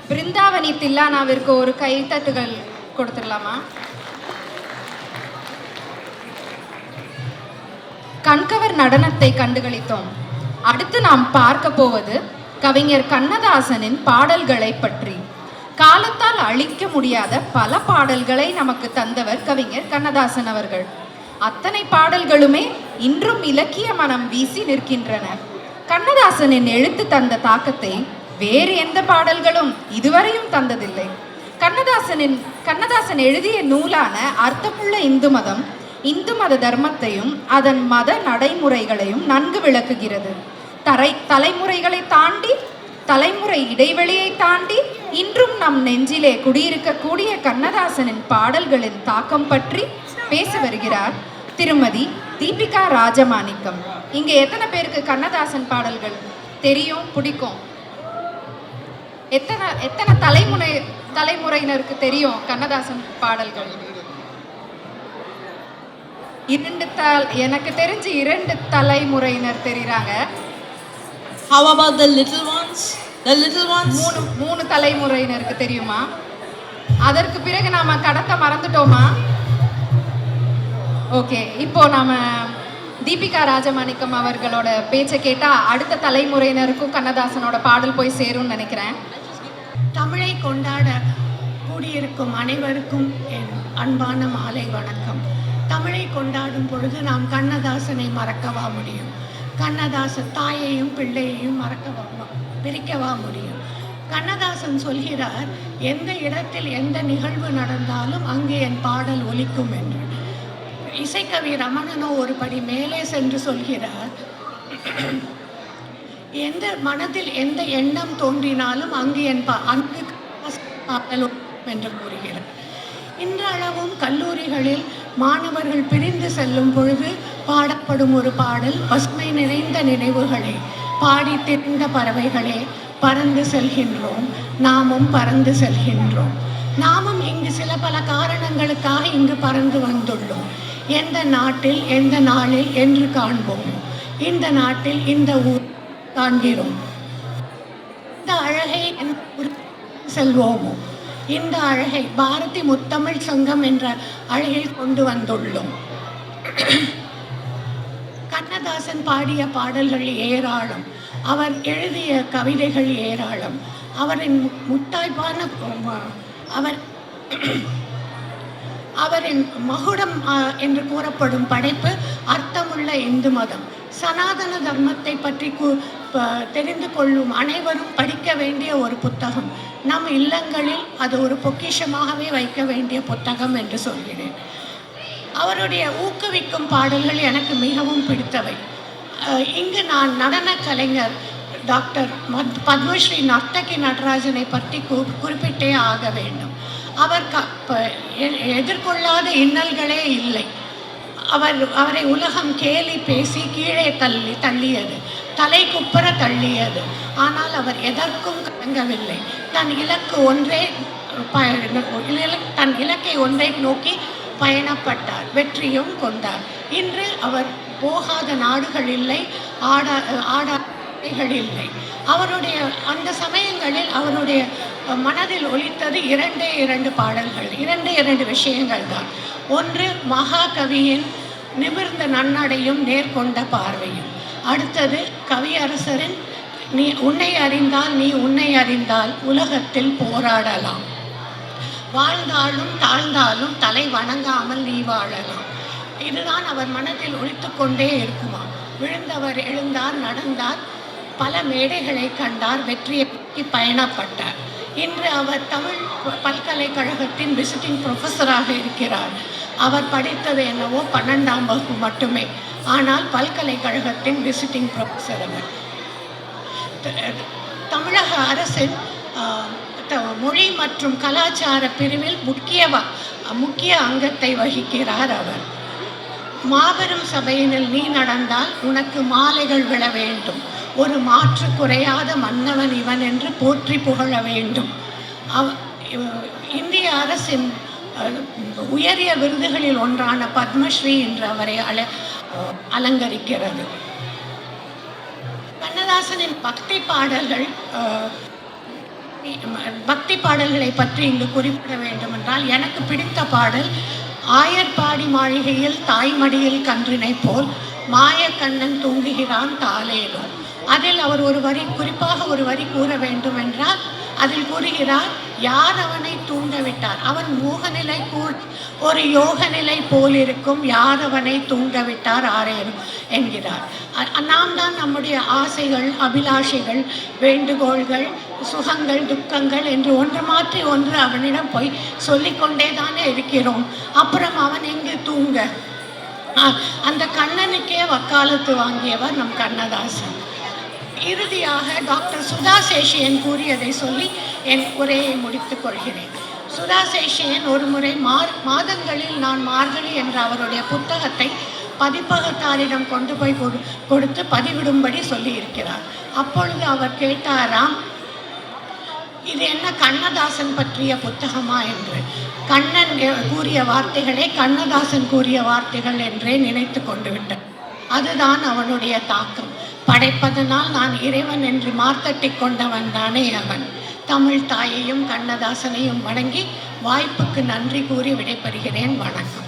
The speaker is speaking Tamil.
பிருந்தாவனி தில்லானாவிற்கு ஒரு கைத்தட்டுகள் கொடுத்துடலாமா? கண்கவர் நடனத்தை கண்டுகளித்தோம். அடுத்து நாம் பார்க்க போவது கவிஞர் கண்ணதாசனின் பாடல்களை பற்றி. காலத்தால் அழிக்க முடியாத பல பாடல்களை நமக்கு தந்தவர் கவிஞர் கண்ணதாசன் அவர்கள். அத்தனை பாடல்களுமே இன்றும் இலக்கிய மனம் வீசி நிற்கின்றன. கண்ணதாசனின் எழுத்து தந்த தாக்கத்தை வேறு எந்த பாடல்களும் இதுவரையும் தந்ததில்லை. கண்ணதாசன் எழுதிய நூலான அர்த்தமுள்ள இந்து மதம் இந்து மத தர்மத்தையும் அதன் மத நடைமுறைகளையும் நன்கு விளக்குகிறது. தலைமுறைகளை தாண்டி, தலைமுறை இடைவெளியை தாண்டி இன்றும் நம் நெஞ்சிலே குடியிருக்கக்கூடிய கண்ணதாசனின் பாடல்களின் தாக்கம் பற்றி பேச வருகிறார் திருமதி தீபிகா ராஜமாணிக்கம். இங்க எத்தனை பேருக்கு கண்ணதாசன் பாடல்கள் தெரியும், பிடிக்கும்? எத்தனை தலைமுறையினருக்கு தெரியும் கண்ணதாசன் பாடல்கள்? எனக்கு தெரிஞ்சு 2 தலைமுறையினர் தெரியுறாங்க. How about the little ones? The little ones? 3 தலைமுறையினருக்கு தெரியுமா? அதற்கு பிறகு நாம கடத்த மறந்துட்டோமா? ஓகே, இப்போ நாம தீபிகா ராஜமாணிக்கம் அவர்களோட பேச்சை கேட்டா அடுத்த தலைமுறையினருக்கும் கண்ணதாசனோட பாடல் போய் சேரும்னு நினைக்கிறேன். தமிழை கொண்டாட கூடியிருக்கும் அனைவருக்கும் என் அன்பான மாலை வணக்கம். தமிழை கொண்டாடும் பொழுது நாம் கண்ணதாசனை மறக்கவா முடியும்? கண்ணதாசன் தாயையும் பிள்ளையையும் பிரிக்கவா முடியும்? கண்ணதாசன் சொல்கிறார், எந்த இடத்தில் எந்த நிகழ்வு நடந்தாலும் அங்கே என் பாடல் ஒலிக்கும் என்று. இசைக்கவி ரமணனோ ஒரு படி மேலே சென்று சொல்கிறார், எந்த மனதில் எந்த எண்ணம் தோன்றினாலும் அங்கு என் அங்கு பாடல் ஒலிக்கும் என்று கூறுகிறார். இன்றளவும் கல்லூரிகளில் மாணவர்கள் பிரிந்து செல்லும் பொழுது பாடப்படும் ஒரு பாடல், பசுமை நிறைந்த நினைவுகளே, பாடி திரிந்த பறவைகளே, பறந்து செல்கின்றோம், நாமும் பறந்து செல்கின்றோம். நாமும் இங்கு சில பல காரணங்களுக்காக இங்கு பறந்து வந்துள்ளோம். எந்த நாட்டில் எந்த நாளில் என்று காண்போம். இந்த நாட்டில் இந்த ஊர் காண்கிறோம். இந்த அழகை எந்த ஊருக்கு செல்வோமோ, இந்த அழகை பாரதி முத்தமிழ் சங்கம் என்ற அழகில் கொண்டு வந்துள்ளோம். கண்ணதாசன் பாடிய பாடல்கள் ஏராளம், அவர் எழுதிய கவிதைகள் ஏராளம். அவரின் முத்தாய்ப்பான அவரின் மகுடம் என்று கூறப்படும் படைப்பு அர்த்தமுள்ள இந்து மதம். சனாதன தர்மத்தை பற்றி தெரிந்து கொள்ளும் அனைவரும் படிக்க வேண்டிய ஒரு புத்தகம். நம் இல்லங்களில் அது ஒரு பொக்கிஷமாகவே வைக்க வேண்டிய புத்தகம் என்று சொல்கிறேன். அவருடைய ஊக்குவிக்கும் பாடல்கள் எனக்கு மிகவும் பிடித்தவை. இங்கு நான் நடன கலைஞர் டாக்டர் பத்மஸ்ரீ நர்த்தகி நடராஜனை பற்றி குறிப்பிட்டே ஆக வேண்டும். அவர் எதிர்கொள்ளாத இன்னல்களே இல்லை. அவரை உலகம் கேலி பேசி கீழே தள்ளியது, தலை குப்புற தள்ளியது. ஆனால் அவர் எதற்கும் கலங்கவில்லை. தன் இலக்கை ஒன்றை நோக்கி பயணப்பட்டார், வெற்றியும் கொண்டார். இன்று அவர் போகாத நாடுகள் இல்லை, ஆடாகள் இல்லை. அவருடைய அந்த சமயங்களில் அவருடைய மனதில் ஒலித்தது 2 பாடல்கள், 2 விஷயங்கள் தான். ஒன்று, மகாகவியின் நிமிர்ந்த நன்னடையும் நேர்கொண்ட பார்வையும். அடுத்தது, கவியரசரின் நீ உன்னை அறிந்தால் உலகத்தில் போராடலாம், வாழ்ந்தாலும் தாழ்ந்தாலும் தலை வணங்காமல் நீ வாழலாம். இதுதான் அவர் மனதில் ஒலித்து கொண்டே இருக்குமா. விழுந்தவர் எழுந்தார், நடந்தார், பல மேடைகளை கண்டார், வெற்றியை பயணப்பட்டார். இன்று அவர் தமிழ் பல்கலைக்கழகத்தின் விசிட்டிங் ப்ரொஃபஸராக இருக்கிறார். அவர் படித்தது என்னவோ 12ஆம் வகுப்பு மட்டுமே. ஆனால் பல்கலைக்கழகத்தின் விசிட்டிங் ப்ரொஃபஸர் அவர். தமிழக அரசின் மொழி மற்றும் கலாச்சார பிரிவில் முக்கிய அங்கத்தை வகிக்கிறார் அவர். மாபெரும் சபையினில் நீ நடந்தால் உனக்கு மாலைகள் விழ வேண்டும், ஒரு மாற்று குறையாத மன்னவன் இவன் என்று போற்றி புகழ வேண்டும். இந்திய அரசின் உயரிய விருதுகளில் ஒன்றான பத்மஸ்ரீ என்று அவரை அலங்கரிக்கிறது. கண்ணதாசனின் பக்தி பாடல்கள் பக்தி பாடல்களை பற்றி இங்கு குறிப்பிட வேண்டும் என்றால் எனக்கு பிடித்த பாடல் ஆயர்பாடி மாளிகையில் தாய்மடியில் கன்றினை போல் மாயக்கண்ணன் தூங்குகிறான் தாலேலும். அதில் அவர் குறிப்பாக ஒரு வரி கூற வேண்டும் என்றால் அதில் கூறுகிறார், யார் அவனை தூங்க விட்டார், அவன் மோக நிலை ஒரு யோக நிலை போல் இருக்கும், யார் அவனை தூங்க விட்டார் ஆரேனும் என்கிறார். நாம் தான் நம்முடைய ஆசைகள், அபிலாஷைகள், வேண்டுகோள்கள், சுகங்கள், துக்கங்கள் என்று ஒன்று மாற்றி ஒன்று அவனிடம் போய் சொல்லிக்கொண்டே தானே இருக்கிறோம். அப்புறம் அவன் எங்கு தூங்க? அந்த கண்ணனுக்கே வக்காலத்து வாங்கியவர் நம் கண்ணதாசன். இறுதியாக டாக்டர் சுதா சேஷியன் கூறியதை சொல்லி என் உரையை முடித்துக் கொள்கிறேன். சுதா சேஷியன் ஒரு முறை மாதங்களில் நான் மார்கழி என்ற அவருடைய புத்தகத்தை பதிப்பகத்தாரிடம் கொண்டு போய் கொடுத்து பதிவிடும்படி சொல்லி இருக்கிறார். அப்பொழுது அவர் கேட்டாராம், இது என்ன கண்ணதாசன் பற்றிய புத்தகமா என்று. கண்ணன் கூறிய வார்த்தைகளே கண்ணதாசன் கூறிய வார்த்தைகள் என்றே நினைத்து கொண்டு விட்டார். அதுதான் அவனுடைய தாக்கம். படைப்பதனால் நான் இறைவன் என்று மார்த்தட்டி கொண்டவன் தானே அவன். தமிழ் தாயையும் கண்ணதாசனையும் வணங்கி வாய்ப்புக்கு நன்றி கூறி விடைபெறுகிறேன். வணக்கம்.